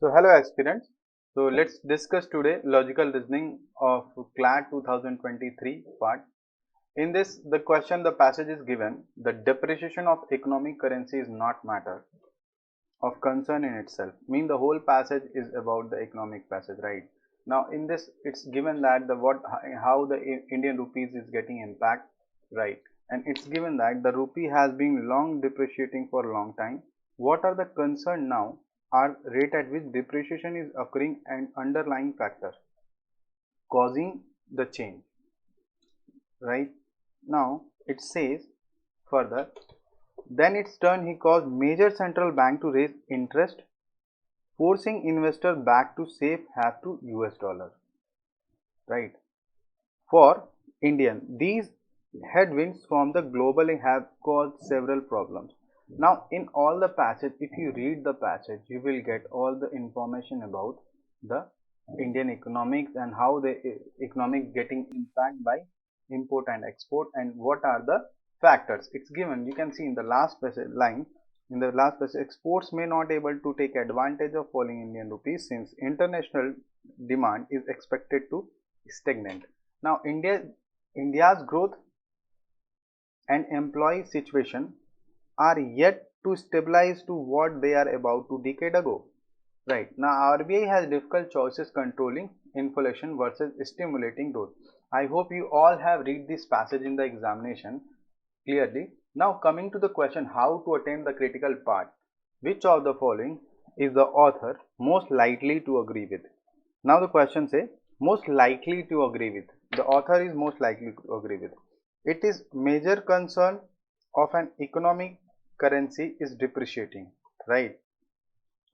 So hello aspirants. So let's discuss today logical reasoning of CLAT 2023 part. In this, the question, the passage is given: the depreciation of economic currency is not matter of concern in itself. Mean the whole passage is about the economic passage, right? Now in this, it's given that the how the Indian rupees is getting impact, right? And it's given that the rupee has been long depreciating for a long time. What are the concern now? Are rate at which depreciation is occurring and underlying factor causing the change, right? Now it says further, then its turn he caused major central bank to raise interest, forcing investor back to safe have to US dollar, right? For Indian, these headwinds from the globally have caused several problems. Now in all the passage, if you read the passage, you will get all the information about the Indian economics and how the economic getting impact by import and export and what are the factors. It's given, you can see in the last passage line, in the last passage, exports may not able to take advantage of falling Indian rupees since international demand is expected to stagnant. Now India's growth and employee situation are yet to stabilize to what they are about 2 decades ago. Right. Now RBI has difficult choices controlling inflation versus stimulating growth. I hope you all have read this passage in the examination clearly. Now coming to the question how to attain the critical part. Which of the following is the author most likely to agree with? Now the question say most likely to agree with. The author is most likely to agree with. It is major concern of an economic currency is depreciating, right?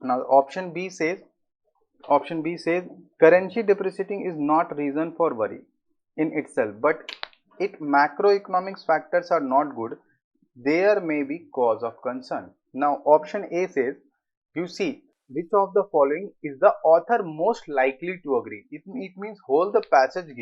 Now option B says currency depreciating is not reason for worry in itself, but if macroeconomics factors are not good, there may be cause of concern. Now option A says, you see which of the following is the author most likely to agree. It means the whole the passage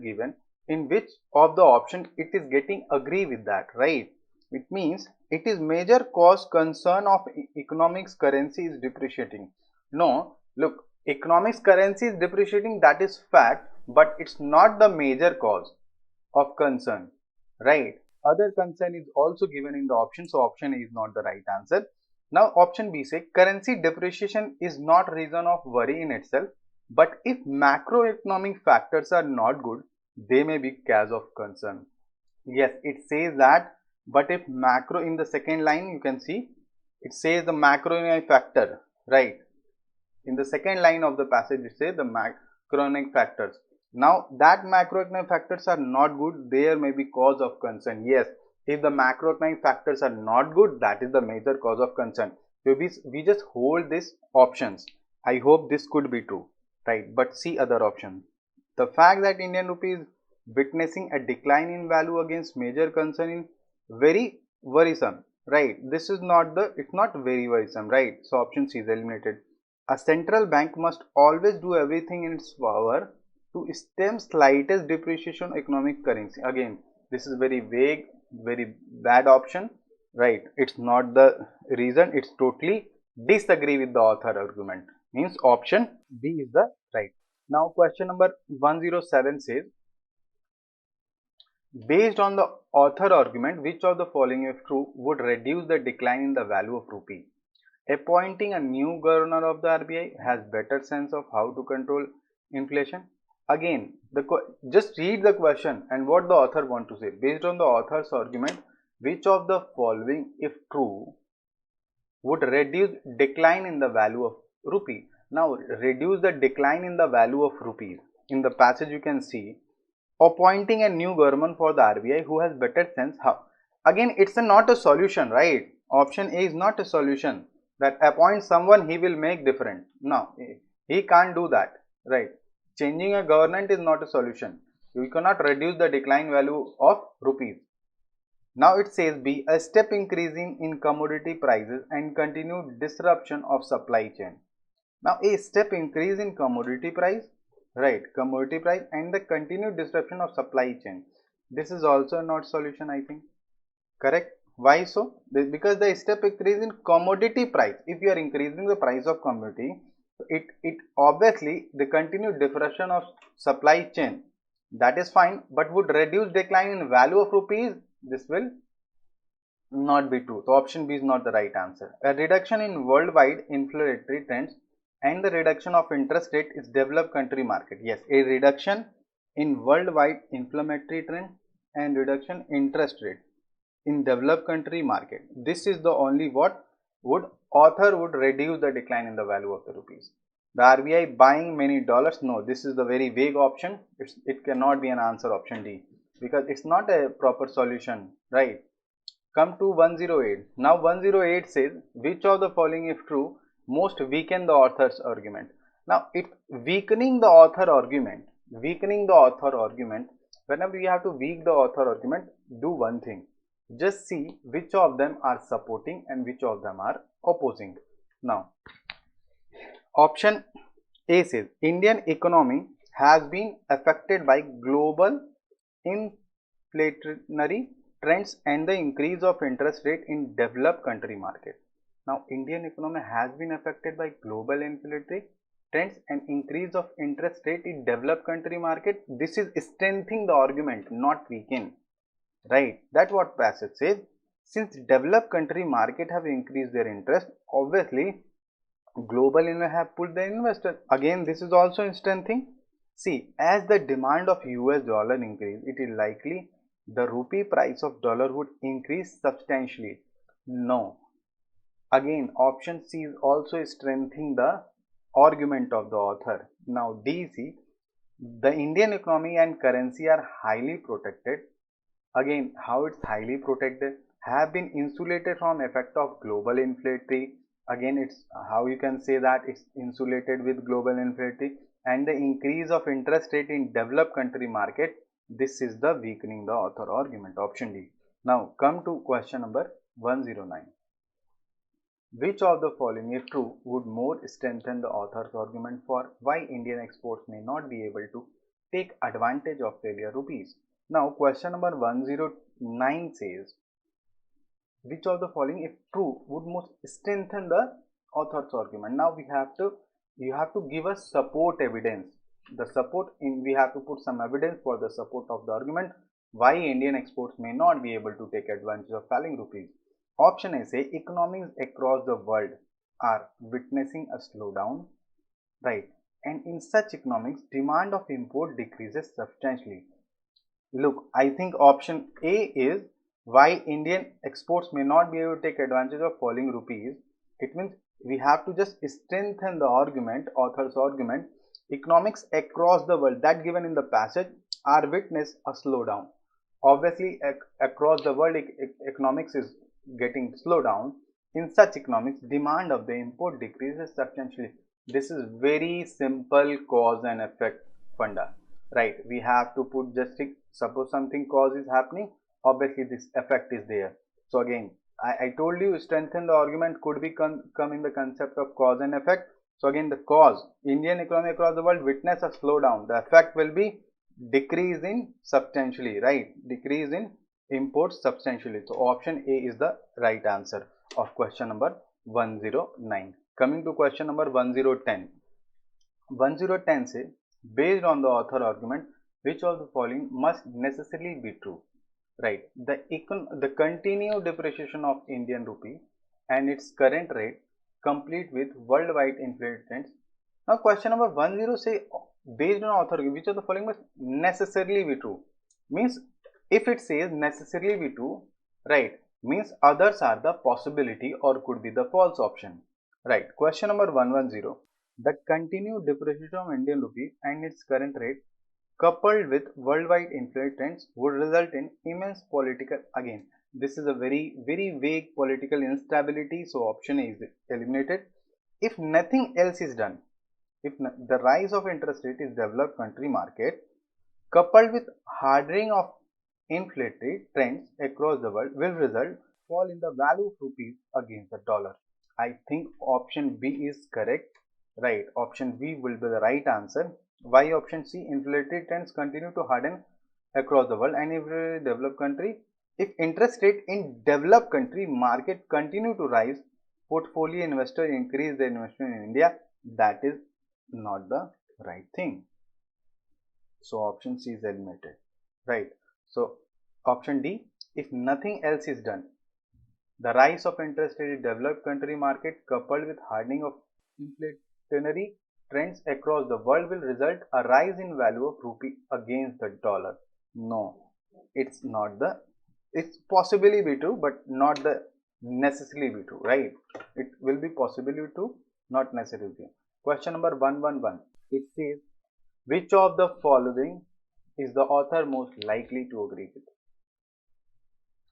given in which of the option it is getting agree with that, right? It means it is major cause concern of economics currency is depreciating. No, look, economics currency is depreciating, that is fact, but it's not the major cause of concern, right? Other concern is also given in the option, so option A is not the right answer. Now option B say currency depreciation is not reason of worry in itself, but if macroeconomic factors are not good, they may be cause of concern. Yes, it says that, but if macro in the second line you can see it says the macroeconomic factor, right? In the second line of the passage it says the macroeconomic factors. Now that macroeconomic factors are not good, there may be cause of concern. Yes, if the macroeconomic factors are not good, that is the major cause of concern. So we just hold these options. I hope this could be true, right? But see other options. The fact that Indian rupee is witnessing a decline in value against major concern is very worrisome, right? This is not the, it's not very worrisome, right? So option C is eliminated. A central bank must always do everything in its power to stem slightest depreciation of economic currency. Again, this is very vague, very bad option, right? It's not the reason, it's totally disagree with the author argument. Means option B is the right. Now question number 107 says, based on the author argument, which of the following if true would reduce the decline in the value of rupee? Appointing a new governor of the RBI has better sense of how to control inflation. Again, just read the question and what the author want to say. Based on the author's argument, which of the following if true would reduce decline in the value of rupee? Now reduce the decline in the value of rupees. In the passage you can see appointing a new government for the RBI who has better sense how. Again, it's not a solution, right? Option A is not a solution that appoint someone he will make different. No, he can't do that, right? Changing a government is not a solution. You cannot reduce the decline value of rupees. Now it says B, a step increasing in commodity prices and continued disruption of supply chain. Now a step increase in commodity price, right? Commodity price and the continued disruption of supply chain. This is also not solution, I think. Correct? Why so? Because the step increase in commodity price. If you are increasing the price of commodity, it obviously the continued depression of supply chain, that is fine, but would reduce decline in value of rupees. This will not be true. So option B is not the right answer. A reduction in worldwide inflationary trends and the reduction of interest rate is developed country market. Yes, a reduction in worldwide inflammatory trend and reduction interest rate in developed country market. This is the only what would author would reduce the decline in the value of the rupees. The RBI buying many dollars? No, this is the very vague option. It cannot be an answer, option D, because it's not a proper solution, right? Come to 108. Now 108 says, which of the following if true most weaken the author's argument. Now it weakening the author argument, whenever you have to weak the author argument, do one thing, just see which of them are supporting and which of them are opposing. Now option A says Indian economy has been affected by global inflationary trends and the increase of interest rate in developed country market. Now Indian economy has been affected by global inflationary trends and increase of interest rate in developed country market. This is strengthening the argument, not weaken, right? That's what passage says. Since developed country market have increased their interest, obviously global investors have pulled the investors. Again, this is also strengthening. See, as the demand of US dollar increase, it is likely the rupee price of dollar would increase substantially. No. Again, option C is also strengthening the argument of the author. Now DC, the Indian economy and currency are highly protected. Again, how it's highly protected? Have been insulated from effect of global inflationary. Again, it's how you can say that it's insulated with global inflationary and the increase of interest rate in developed country market. This is the weakening the author argument, option D. Now come to question number 109. Which of the following, if true, would more strengthen the author's argument for why Indian exports may not be able to take advantage of failure rupees? Now question number 109 says, which of the following, if true, would most strengthen the author's argument? Now you have to give us support evidence. We have to put some evidence for the support of the argument why Indian exports may not be able to take advantage of falling rupees. Option A say economies across the world are witnessing a slowdown, right? And in such economics, demand of import decreases substantially. Look, I think option A is why Indian exports may not be able to take advantage of falling rupees. It means we have to just strengthen the argument, author's argument. Economics across the world, that given in the passage, are witness a slowdown. Obviously, across the world, economics is getting slowdown. In such economics, demand of the import decreases substantially. This is very simple cause and effect funda, right? We have to put just suppose something cause is happening, obviously this effect is there. So again, I told you strengthen the argument could be come in the concept of cause and effect. So again, the cause, Indian economy across the world witness a slowdown. The effect will be decrease in substantially, right? Decrease in imports substantially. So option A is the right answer of question number 109. Coming to question number 1010. 1010 say, based on the author argument, which of the following must necessarily be true? Right, the continued depreciation of Indian rupee and its current rate complete with worldwide inflation trends. Now question number 10 say, based on author, which of the following must necessarily be true? Means if it says necessarily be true, right, means others are the possibility or could be the false option. Right, question number 110, the continued depreciation of Indian rupee and its current rate coupled with worldwide inflation trends would result in immense political, again this is a very vague political instability, so option A is eliminated. If nothing else is done, if the rise of interest rate is developed country market coupled with hardening of inflationary trends across the world will result fall in the value of rupees against the dollar. I think option B is correct, right? Option B will be the right answer. Why option C? Inflationary trends continue to harden across the world and every developed country. If interest rate in developed country market continue to rise, portfolio investor increase their investment in India. That is not the right thing. So option C is eliminated, right? So option D, if nothing else is done, the rise of interest rate in developed country market coupled with hardening of inflationary trends across the world will result a rise in value of rupee against the dollar. No, it's not the, it's possibly be true, but not the necessarily be true, right? It will be possibly true, not necessarily true. Question number 111. It says, which of the following is the author most likely to agree with?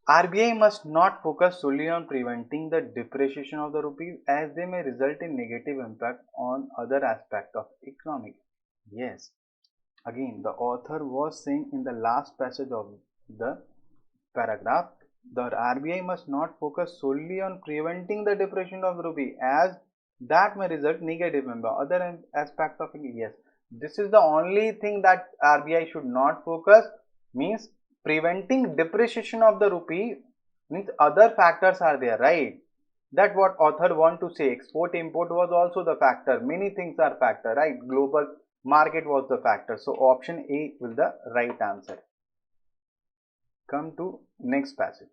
RBI must not focus solely on preventing the depreciation of the rupee as they may result in negative impact on other aspects of economy. Yes, again the author was saying in the last passage of the paragraph, the RBI must not focus solely on preventing the depreciation of rupee as that may result negative impact other aspects of it. Yes, this is the only thing that RBI should not focus, means preventing depreciation of the rupee, means other factors are there, right? That what author want to say. Export import was also the factor, many things are factor, right? Global market was the factor. So option A will the right answer. Come to next passage.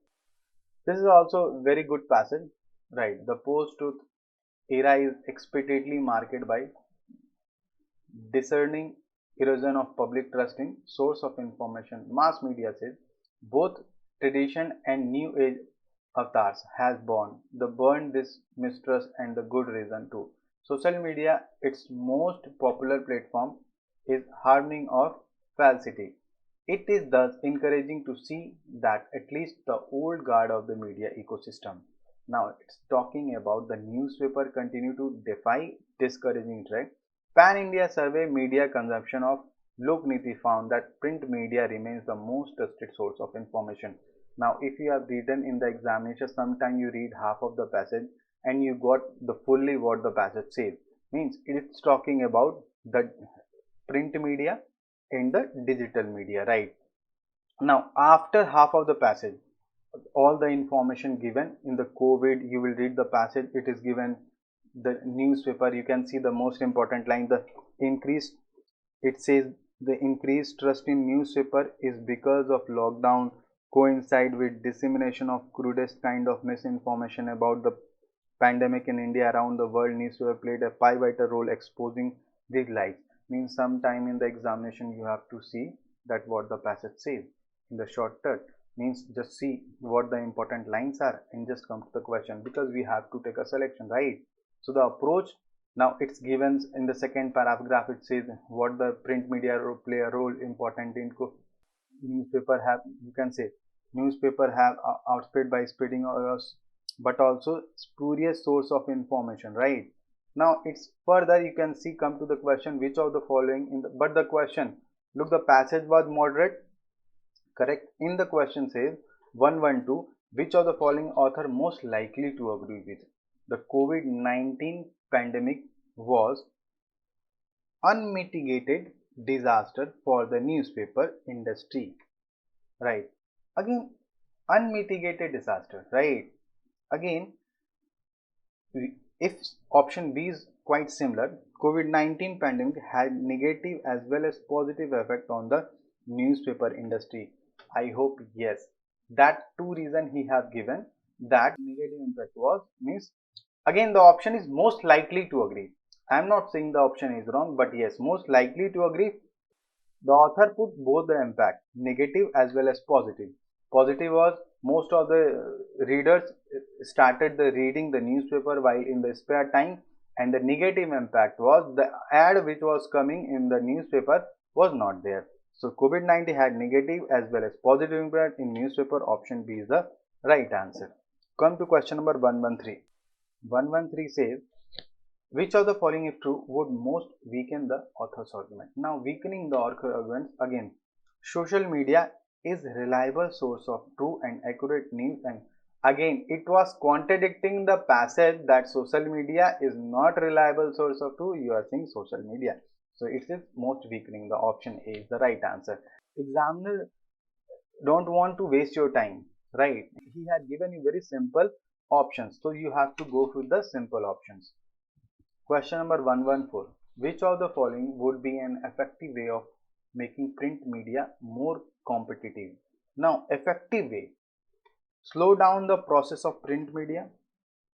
This is also very good passage, right? The post-truth era is expectedly marked by discerning erosion of public trust in source of information. Mass media says both tradition and new age avatars has born the burn this mistrust and the good reason too. Social media, its most popular platform, is hardening of falsity. It is thus encouraging to see that at least the old guard of the media ecosystem. Now it's talking about the newspaper continue to defy discouraging trend. Pan India survey media consumption of Lokniti found that print media remains the most trusted source of information. Now if you have written in the examination, sometime you read half of the passage and you got the fully what the passage says. Means it's talking about the print media and the digital media, right? Now after half of the passage, all the information given in the COVID, you will read the passage, it is given the newspaper, you can see the most important line, the increased, it says the increased trust in newspaper is because of lockdown coincide with dissemination of crudest kind of misinformation about the pandemic in India. Around the world, newspaper played a pivotal role exposing these lies. Means sometime in the examination you have to see that what the passage says in the shortcut. Means just see what the important lines are and just come to the question, because we have to take a selection, right? So the approach, now it's given in the second paragraph, it says what the print media play a role important in newspaper have, you can say newspaper have outspread by spreading but also spurious source of information, right? Now it's further you can see come to the question, which of the following in the, but the question, look, the passage was moderate, correct? In the question says 112, which of the following author most likely to agree with? The COVID-19 pandemic was unmitigated disaster for the newspaper industry, right? Again, unmitigated disaster, right? Again, if option B is quite similar, COVID-19 pandemic had negative as well as positive effect on the newspaper industry. I hope yes. That two reason he have given, that negative impact was, means again the option is most likely to agree. I am not saying the option is wrong, but yes, most likely to agree. The author put both the impact, negative as well as positive. Positive was most of the readers started the reading the newspaper while in the spare time, and the negative impact was the ad which was coming in the newspaper was not there. So COVID-19 had negative as well as positive impact in newspaper. Option B is the right answer. Come to question number 113. 113 says, which of the following if true would most weaken the author's argument? Now weakening the author's argument, again, social media is reliable source of true and accurate news, and again it was contradicting the passage that social media is not reliable source of true, you are saying social media. So it is most weakening. The option A is the right answer. Examiner don't want to waste your time, right? He had given you very simple options, so you have to go with the simple options. Question number 114. Which of the following would be an effective way of making print media more competitive? Now, effective way. Slow down the process of print media.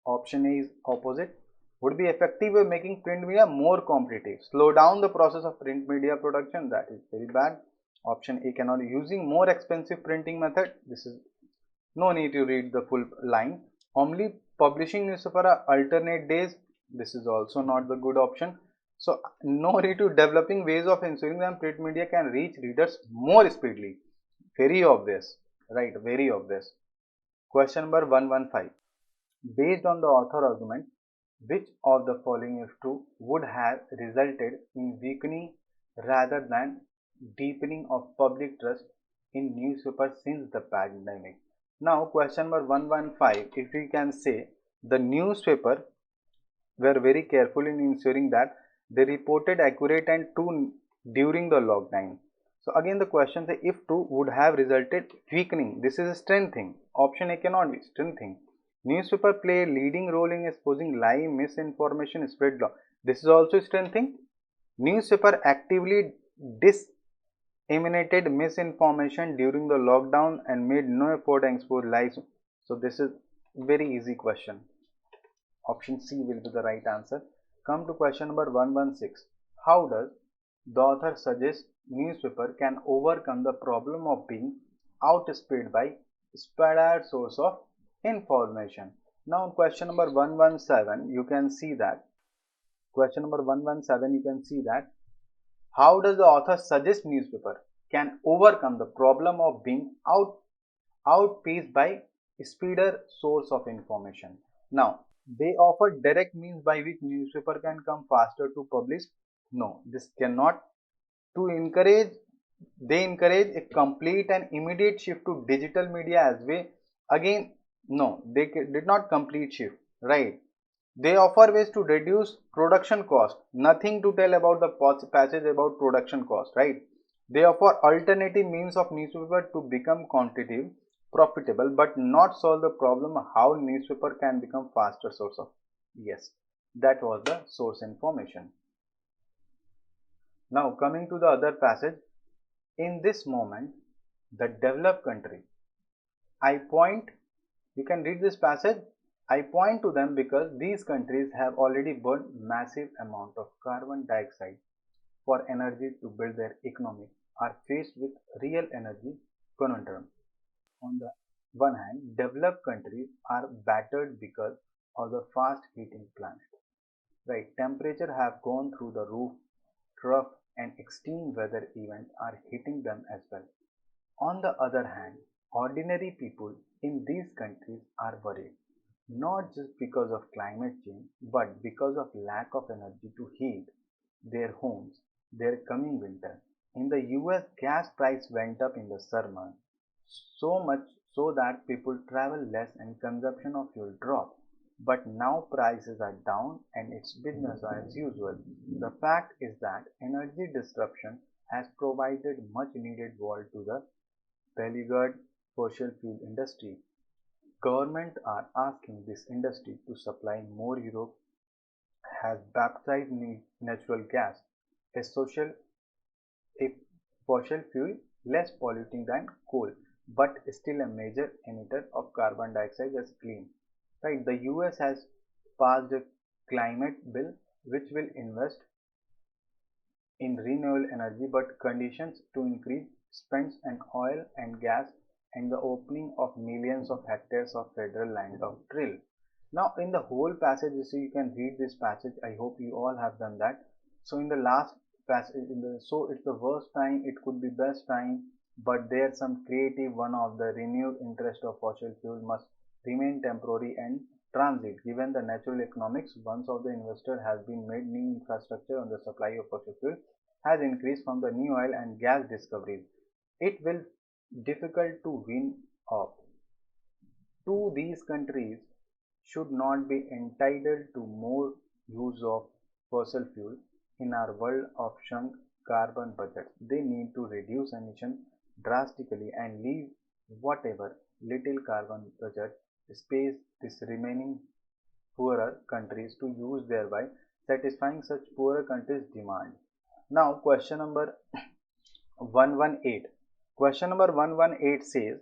Option A is opposite. Would be effective way making print media more competitive. Slow down the process of print media production. That is very bad. Option A cannot using more expensive printing method. This is no need to read the full line. Only publishing newspaper alternate days. This is also not the good option. So no need to developing ways of ensuring that print media can reach readers more speedily. Very obvious, right? Very obvious. Question number 115. Based on the author argument, which of the following, if true, would have resulted in weakening rather than deepening of public trust in newspapers since the pandemic? Now, question number 115, if we can say the newspaper were very careful in ensuring that they reported accurate and true during the lockdown. So again the question say if true would have resulted weakening. This is strengthening. Option A cannot be strengthening. Newspaper play a leading role in exposing lie, misinformation, spread law. This is also strengthening. Newspaper actively disseminated misinformation during the lockdown and made no effort to expose lies. So this is very easy question. Option C will be the right answer. Come to question number 116. How does the author suggest newspaper can overcome the problem of being outspent by spread source of information? Now question number 117 you can see that. Question number 117 you can see that. How does the author suggest newspaper can overcome the problem of being outpaced by speeder source of information? Now they offer direct means by which newspaper can come faster to publish. No, this cannot. To encourage, they encourage a complete and immediate shift to digital media as way. Again, no, they did not complete shift, right? They offer ways to reduce production cost. Nothing to tell about the passage about production cost, right? They offer alternative means of newspaper to become competitive, profitable, but not solve the problem how newspaper can become faster source of. Yes, that was the source information. Now coming to the other passage. In this moment, the developed country, I point, you can read this passage. I point to them because these countries have already burned massive amount of carbon dioxide for energy to build their economy, are faced with real energy conundrum. On the one hand, developed countries are battered because of the fast heating planet. Right, temperature have gone through the roof, rough and extreme weather events are hitting them as well. On the other hand, ordinary people in these countries are worried, not just because of climate change, but because of lack of energy to heat their homes their coming winter. In the US, gas price went up in the summer, so much so that people travel less and consumption of fuel dropped. But now prices are down and it's business as usual. The fact is that energy disruption has provided much needed wall to the beleaguered fossil fuel industry. Government are asking this industry to supply more. Europe has baptized natural gas, a social a fossil fuel less polluting than coal, but still a major emitter of carbon dioxide as clean. Right, the US has passed a climate bill which will invest in renewable energy, but conditions to increase spends on oil and gas and the opening of millions of hectares of federal land of drill. Now in the whole passage you can read this passage. I hope you all have done that. So in the last passage, so it's the worst time, it could be best time, but there's some creative one of the renewed interest of fossil fuel must remain temporary and transit. Given the natural economics, once of the investor has been made, new infrastructure on the supply of fossil fuel has increased from the new oil and gas discoveries. It will difficult to win off. To these countries should not be entitled to more use of fossil fuel in our world of shrunk carbon budgets. They need to reduce emission drastically and leave whatever little carbon budget space this remaining poorer countries to use, thereby satisfying such poorer countries' demand. Now question number 118. Question number 118 says,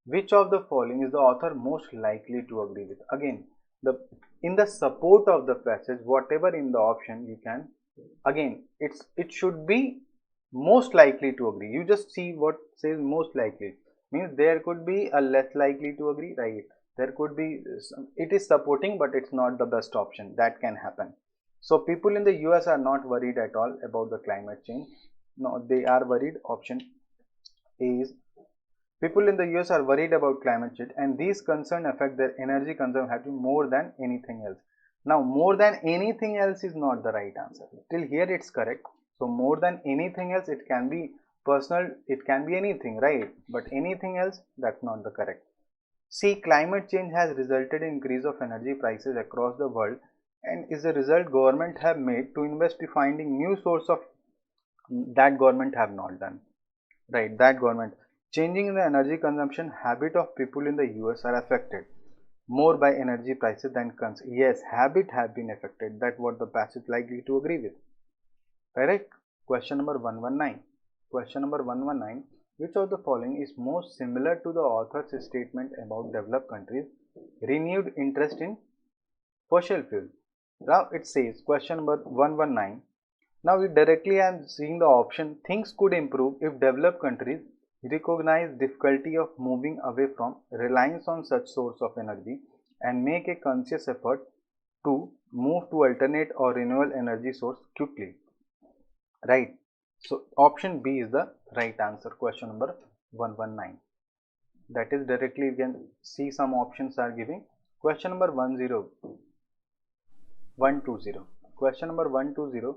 which of the following is the author most likely to agree with? Again, the in the support of the passage, whatever in the option you can, again it should be most likely to agree. You just see what says most likely, means there could be a less likely to agree, right? There could be it is supporting, but it's not the best option. That can happen. So people in the US are not worried at all about the climate change. No, they are worried. Option A is, people in the US are worried about climate change and these concerns affect their energy consumption more than anything else. Now, more than anything else is not the right answer. Till here it's correct. So, more than anything else, it can be personal, it can be anything, right? But anything else, that's not the correct. See, climate change has resulted in increase of energy prices across the world and is the result government have made to invest in finding new source of that government have not done, right? That government changing the energy consumption habit of people in the US are affected more by energy prices than consumption. Yes, habit have been affected. That what the passage likely to agree with. Correct. Question number 119. Question number 119. Which of the following is most similar to the author's statement about developed countries' renewed interest in fossil fuel? Now it says question number 119. Now we directly am seeing the option things could improve if developed countries recognize difficulty of moving away from reliance on such source of energy and make a conscious effort to move to alternate or renewable energy source quickly, right? So option B is the right answer. Question number 119. That is directly you can see some options are giving. Question number 120. Question number 120.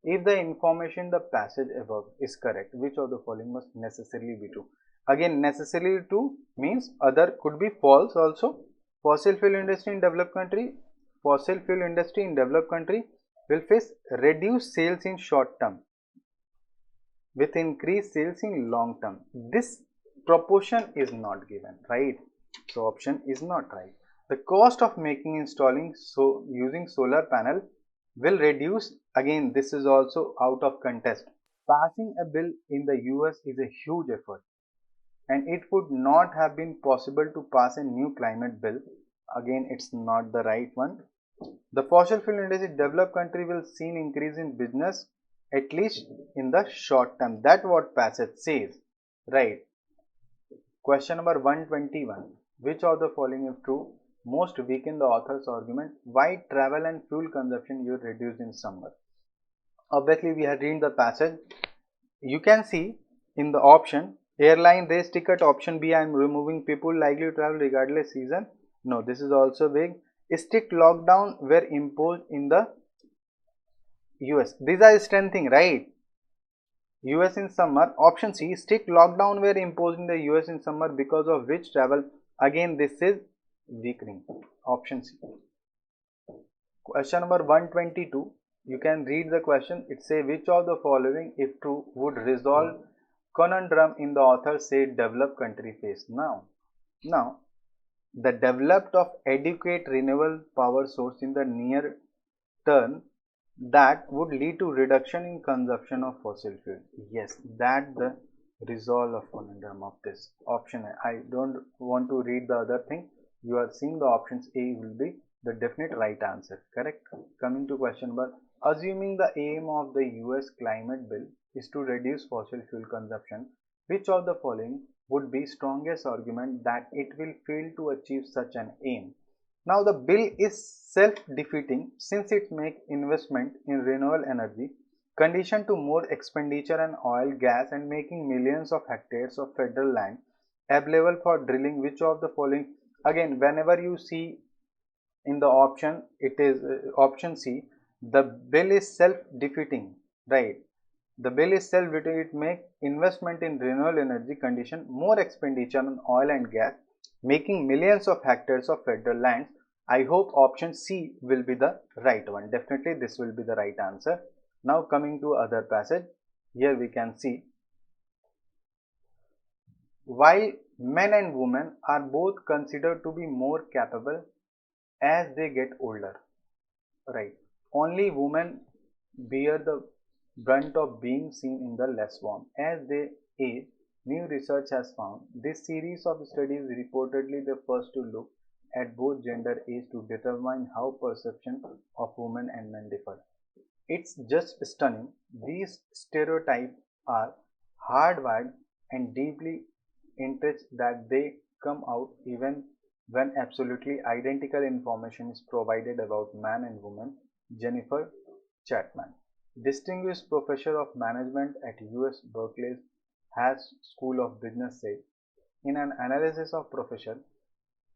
If the information in the passage above is correct, which of the following must necessarily be true? Again, necessarily true means other could be false also. Fossil fuel industry in developed country will face reduced sales in short term with increased sales in long term. This proportion is not given, right? So option is not right. The cost of installing using solar panel will reduce. Again, this is also out of contest. Passing a bill in the US is a huge effort and it would not have been possible to pass a new climate bill. Again, it's not the right one. The fossil fuel industry developed country will see an increase in business at least in the short term. That's what passage says, right? Question number 121. Which of the following is true? Most weaken the author's argument why travel and fuel consumption will reduce in summer. Obviously, we have read the passage. You can see in the option airline race ticket. Option B, I am removing people likely to travel regardless season. No, this is also big. Strict lockdown were imposed in the US. These are strengthening, right? US in summer. Option C, strict lockdown were imposed in the US in summer because of which travel. Again, this is weakening. Option C. Question number 122. You can read the question. It says which of the following, if true, would resolve conundrum in the author said developed country face. Now, the developed of adequate renewable power source in the near term that would lead to reduction in consumption of fossil fuel. Yes, that the resolve of conundrum of this option. I don't want to read the other thing. You are seeing the options A will be the definite right answer. Correct. Coming to question number, assuming the aim of the US climate bill is to reduce fossil fuel consumption, which of the following would be strongest argument that it will fail to achieve such an aim? Now the bill is self-defeating since it makes investment in renewable energy conditioned to more expenditure on oil, gas and making millions of hectares of federal land available for drilling. Which of the following? Again, whenever you see in the option, it is option C, the bill is self-defeating, right? The bill is self-defeating. It makes investment in renewable energy condition more expenditure on oil and gas, making millions of hectares of federal lands. I hope option C will be the right one. Definitely this will be the right answer. Now coming to other passage, here we can see while men and women are both considered to be more capable as they get older, right? Only women bear the brunt of being seen in the less form. As they age, new research has found this series of studies reportedly the first to look at both gender age to determine how perception of women and men differ. It's just stunning. These stereotypes are hardwired and deeply entrenched that they come out even when absolutely identical information is provided about man and woman. Jennifer Chapman, distinguished professor of management at US Berkeley Haas School of Business, said in an analysis of professional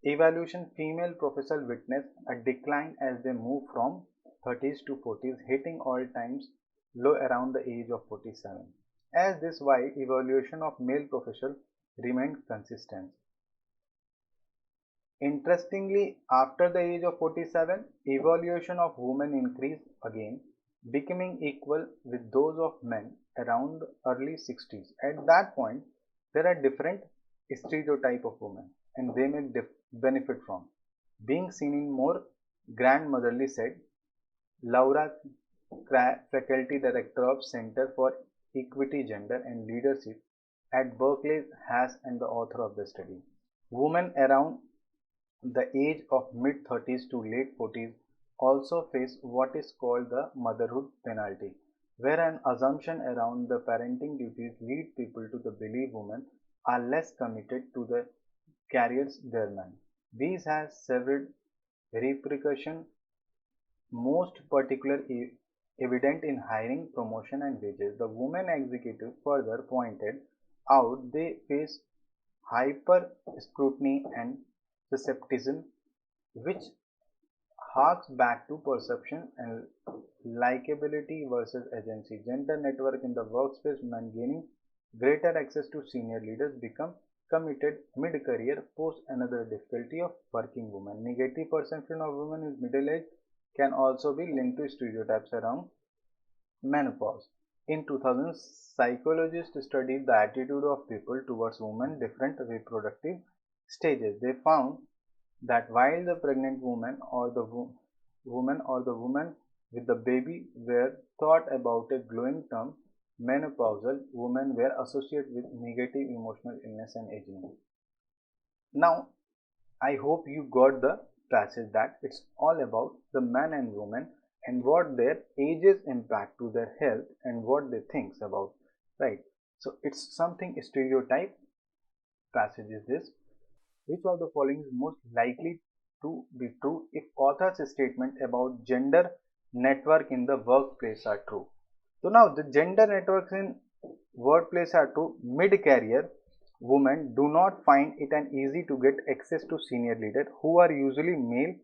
evaluation, female professionals witness a decline as they move from 30s to 40s, hitting all-times low around the age of 47. As this why evaluation of male professionals remained consistent. Interestingly, after the age of 47, evaluation of women increased again, becoming equal with those of men around the early 60s. At that point, there are different stereotypes of women, and they may benefit from being seen in more grandmotherly, said Laura faculty director of Center for Equity, Gender and Leadership at Berkeley has and the author of the study. Women around the age of mid 30s to late 40s also face what is called the motherhood penalty, where an assumption around the parenting duties lead people to the believe women are less committed to the careers than men. These has several repercussions, most particularly evident in hiring, promotion and wages. The women executive further pointed out they face hyper scrutiny and susceptibility, which harks back to perception and likability versus agency. Gender network in the workspace, men gaining greater access to senior leaders become committed mid-career pose another difficulty of working women. Negative perception of women in middle age can also be linked to stereotypes around menopause. In 2000, psychologists studied the attitude of people towards women different reproductive stages. They found that while the pregnant woman or the woman with the baby were thought about a glowing term, menopausal women were associated with negative emotional illness and aging. Now, I hope you got the passage that it's all about the man and woman and what their ages impact to their health and what they think about, right? So it's something stereotype passage is this. Which of the following is most likely to be true if author's statement about gender network in the workplace are true? So now the gender networks in workplace are true. Mid-career women do not find it an easy to get access to senior leaders who are usually male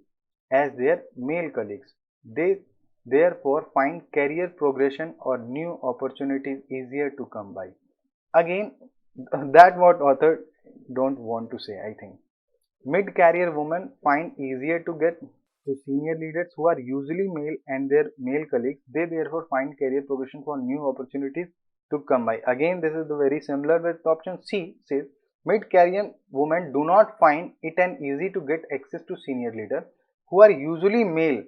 as their male colleagues. They therefore find career progression or new opportunities easier to come by. Again, that what author don't want to say, I think. Mid-career women find easier to get to senior leaders who are usually male and their male colleagues. They therefore find career progression for new opportunities to come by. Again, this is the very similar with option C says mid-career women do not find it an easy to get access to senior leaders who are usually male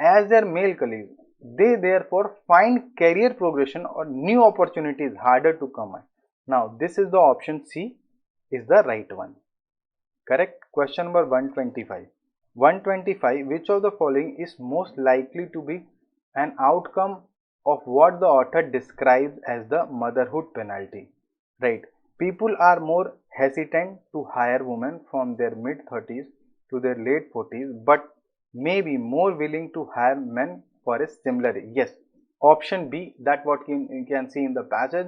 as their male colleagues. They therefore find career progression or new opportunities harder to come by. Now, this is the option C is the right one. Correct. Question number 125. 125. Which of the following is most likely to be an outcome of what the author describes as the motherhood penalty? Right. People are more hesitant to hire women from their mid 30s to their late 40s, but may be more willing to hire men for a similar age. Yes. Option B, that what you can see in the passage,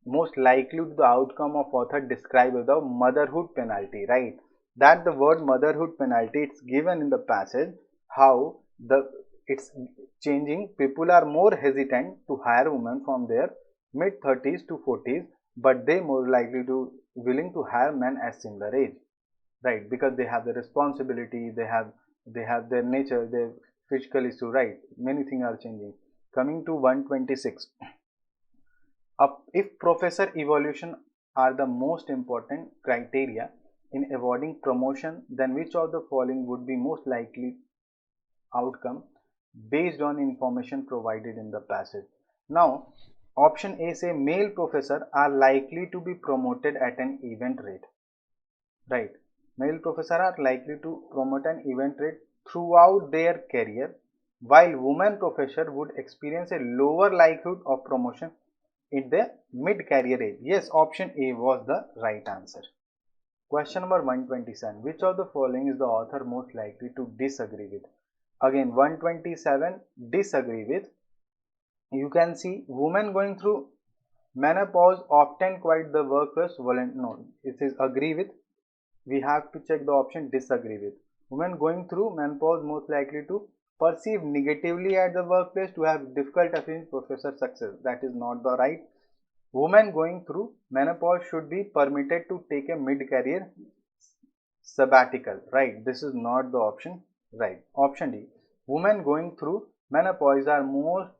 most likely to the outcome of author described as the motherhood penalty, right? That the word motherhood penalty, it's given in the passage how it's changing. People are more hesitant to hire women from their mid 30s to 40s, but they more likely to willing to hire men at similar age, right? Because they have the responsibility, they have their nature, their physical issue, right? Many things are changing. Coming to 126. If professor evaluation are the most important criteria in avoiding promotion, then which of the following would be most likely outcome based on information provided in the passage? Now, option A say male professors are likely to be promoted at an event rate. Right. Male professors are likely to promote an event rate throughout their career, while women professor would experience a lower likelihood of promotion in their mid-career age. Yes, option A was the right answer. Question number 127. Which of the following is the author most likely to disagree with? Again, 127 disagree with. You can see women going through menopause often quit the workforce voluntarily. No, it is agree with. We have to check the option disagree with. Women going through menopause most likely to perceive negatively at the workplace, to have difficult achieving professional success. That is not the right. Women going through menopause should be permitted to take a mid-career sabbatical. Right. This is not the option. Right. Option D. Women going through menopause are more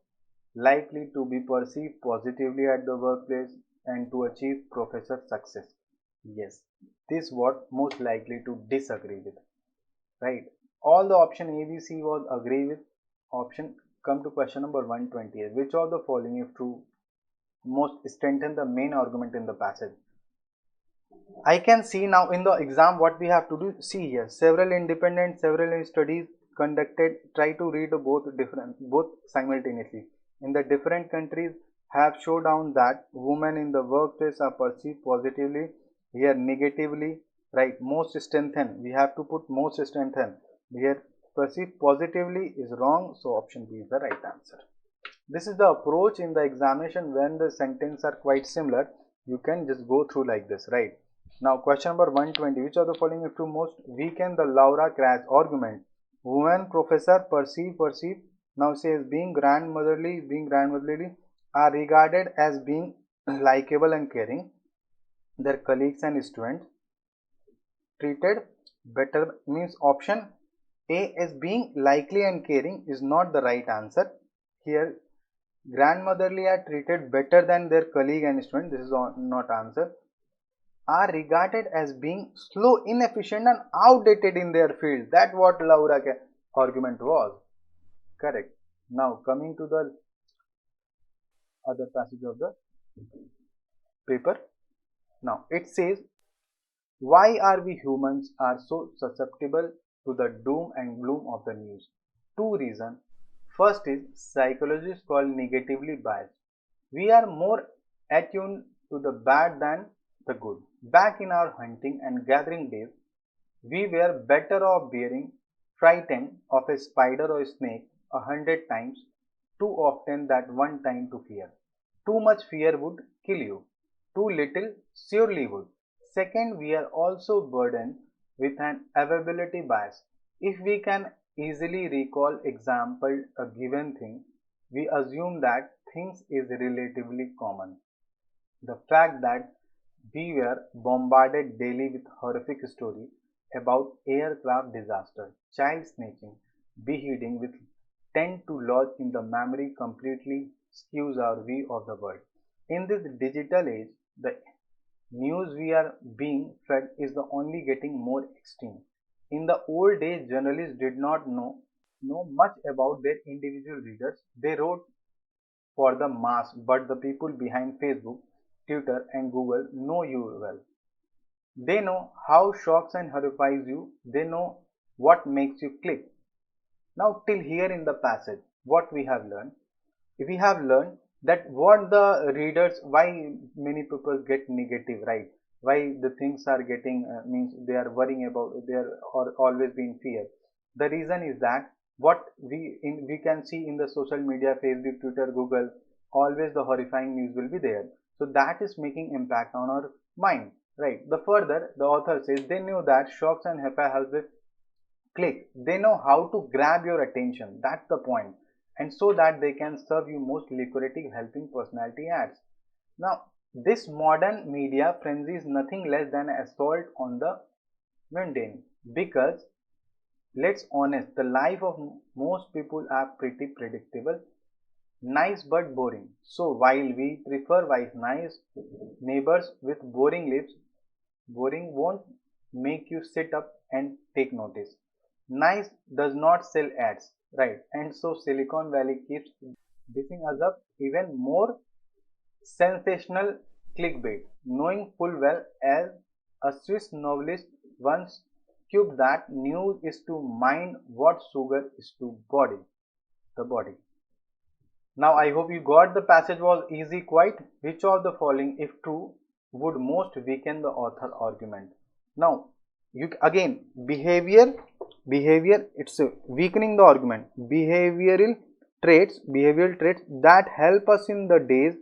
likely to be perceived positively at the workplace and to achieve professional success. Yes, this what most likely to disagree with, right? All the option A, B, C was agree with. Option come to question number 128. Which of the following, if true, most strengthen the main argument in the passage? I can see now in the exam what we have to do. See here, several studies conducted. Try to read both simultaneously. In the different countries have shown down that women in the workplace are perceived positively, here negatively. Right, most strengthen. We have to put most strengthen. Here perceived positively is wrong, so option B is the right answer. This is the approach in the examination when the sentences are quite similar. You can just go through like this, right? Now, question number 120. Which of the following is to most weaken the Laura Crash argument? Women professor perceive. Now says being grandmotherly are regarded as being likable and caring. Their colleagues and students treated better, means option A as being likely and caring is not the right answer. Here grandmotherly are treated better than their colleague and student. This is not answer. Are regarded as being slow, inefficient and outdated in their field. That what Laura argument was. Correct. Now coming to the other passage of the paper. Now it says, why are we humans are so susceptible to the doom and gloom of the news? Two reasons. First is psychologists call negatively biased. We are more attuned to the bad than the good. Back in our hunting and gathering days, we were better off being frightened of a spider or a snake 100 times too often than one time to fear. Too much fear would kill you. Too little surely would. Second, we are also burdened with an availability bias. If we can easily recall example a given thing, we assume that things is relatively common. The fact that we were bombarded daily with horrific stories about aircraft disaster, child snatching, beheading with tend to lodge in the memory completely skews our view of the world. In this digital age, the news we are being fed is the only getting more extreme. In the old days, journalists did not know much about their individual readers. They wrote for the mass, but the people behind Facebook, Twitter, and Google know you well. They know how shocks and horrifies you. They know what makes you click. Now, till here in the passage, what we have learned? We have learned that what the readers, why many people get negative, right? Why the things are getting means they are worrying about, they are or always being fear. The reason is that what we can see in the social media, Facebook, Twitter, Google, always the horrifying news will be there. So that is making impact on our mind, right? The further the author says they knew that shocks and happy help with click. They know how to grab your attention. That's the point. And so that they can serve you most lucrative helping personality ads. Now, this modern media frenzy is nothing less than an assault on the mundane, because let's honest, the life of most people are pretty predictable. nice but boring. So while we prefer nice neighbors with boring lives, boring won't make you sit up and take notice. Nice does not sell ads, right? And so Silicon Valley keeps beefing us up even more sensational clickbait, knowing full well as a Swiss novelist once cubed that news is to mind what sugar is to the body. Now I hope you got the passage was easy quite. Which of the following, if true, would most weaken the author argument? Now you again behavior it's weakening the argument. Behavioral traits that help us in the days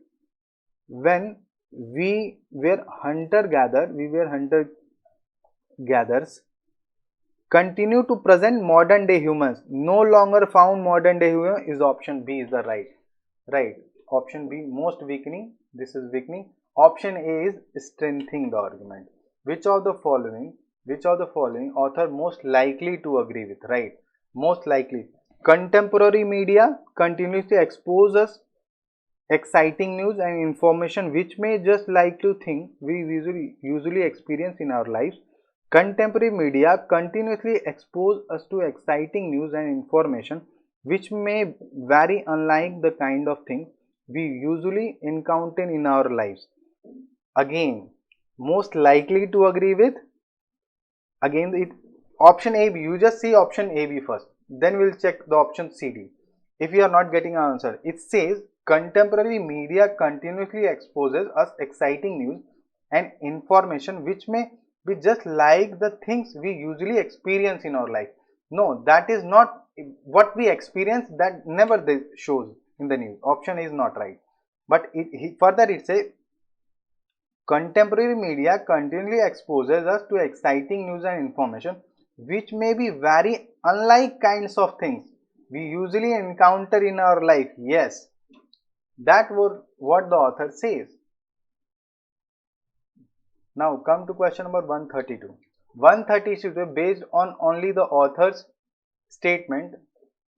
when we were hunter gatherers continue to present modern day humans no longer found modern day human is option B is the right option B most weakening, this is weakening. Option A is strengthening the argument. Which of the following author most likely to agree with, right? Most likely contemporary media continuously expose us exciting news and information which may just like to think we usually experience in our lives. Contemporary media continuously expose us to exciting news and information which may vary unlike the kind of things we usually encounter in our lives. Again, most likely to agree with, again it option A B, you just see option A B first, then we'll check the option C D. If you are not getting an answer, it says contemporary media continuously exposes us exciting news and information which may be just like the things we usually experience in our life. No, that is not what we experience, that never they shows in the news. Option is not right. But further it says contemporary media continually exposes us to exciting news and information which may be very unlike kinds of things we usually encounter in our life. Yes, that was what the author says. Now come to question number 132. 132, based on only the author's statement,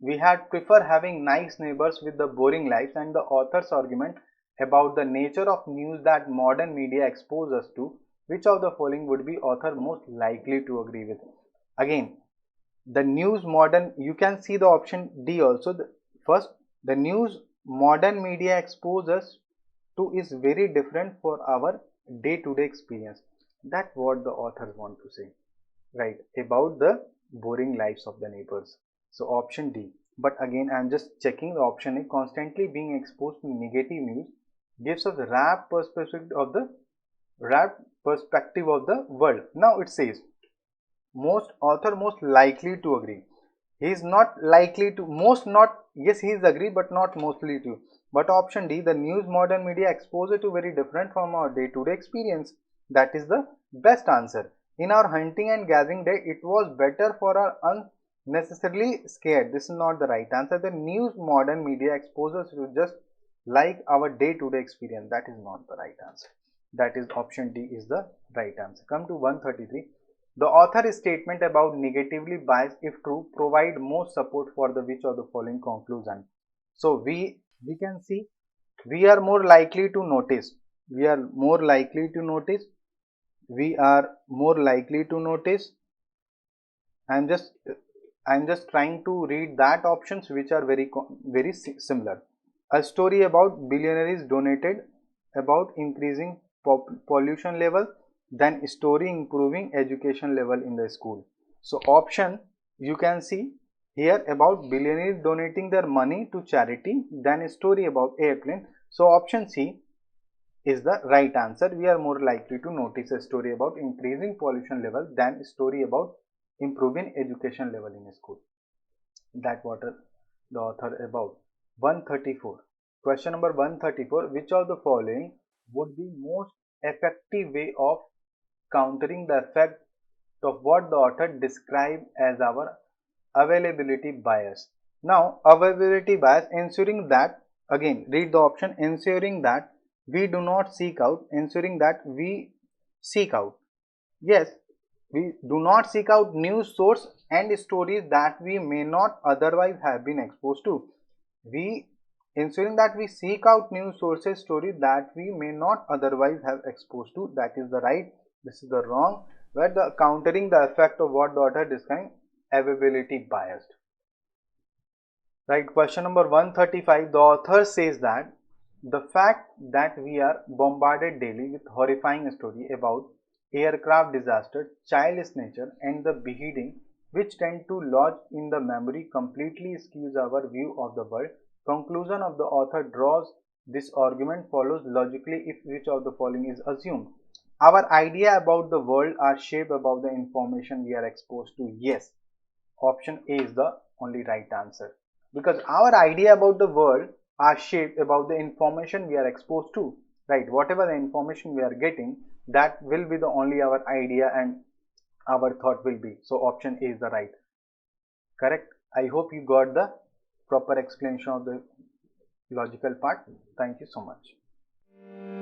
we had prefer having nice neighbors with the boring lives, and the author's argument about the nature of news that modern media expose us to. Which of the following would be author most likely to agree with? Again, the news modern, you can see the option D also. First, the news modern media expose us to is very different for our day-to-day experience. That's what the authors want to say, right, about the boring lives of the neighbors. So option D. But again, I am just checking the option A. Constantly being exposed to negative news gives us rapt perspective of the world. Now it says most likely to agree. He is not likely to, most not, yes he is agree but not mostly to. But option D, the news modern media exposure to very different from our day-to-day experience. That is the best answer. In our hunting and gathering day, it was better for our unnecessarily scared. This is not the right answer. The news modern media exposes to just like our day-to-day experience. That is not the right answer. That is option D is the right answer. Come to 133. The author's statement about negatively biased, if true, provide more support for the which of the following conclusion. So we can see we are more likely to notice. We are more likely to notice. We are more likely to notice. I'm just trying to read that options which are very similar. A story about billionaires donated about increasing pollution level, then story improving education level in the school. So option you can see here about billionaires donating their money to charity, then a story about airplane. So option C is the right answer. We are more likely to notice a story about increasing pollution level than a story about improving education level in a school. That what the author about. 134. Question number 134. Which of the following would be most effective way of countering the effect of what the author described as our availability bias? Now, availability bias, ensuring that, again read the option, ensuring that we do not seek out, ensuring that we seek out. Yes, we do not seek out news source and stories that we may not otherwise have been exposed to. We ensuring that we seek out new sources story that we may not otherwise have exposed to. That is the right, this is the wrong, where the countering the effect of what the author describing, availability biased. Right, question number 135, the author says that the fact that we are bombarded daily with horrifying story about aircraft disaster, childless nature and the beheading which tend to lodge in the memory completely skews our view of the world. Conclusion of the author draws this argument follows logically if which of the following is assumed. Our idea about the world are shaped about the information we are exposed to. Yes, option A is the only right answer, because our idea about the world are shaped about the information we are exposed to, right? Whatever the information we are getting, that will be the only our idea and our thought will be. So option A is the right, correct. I hope you got the proper explanation of the logical part. Thank you so much.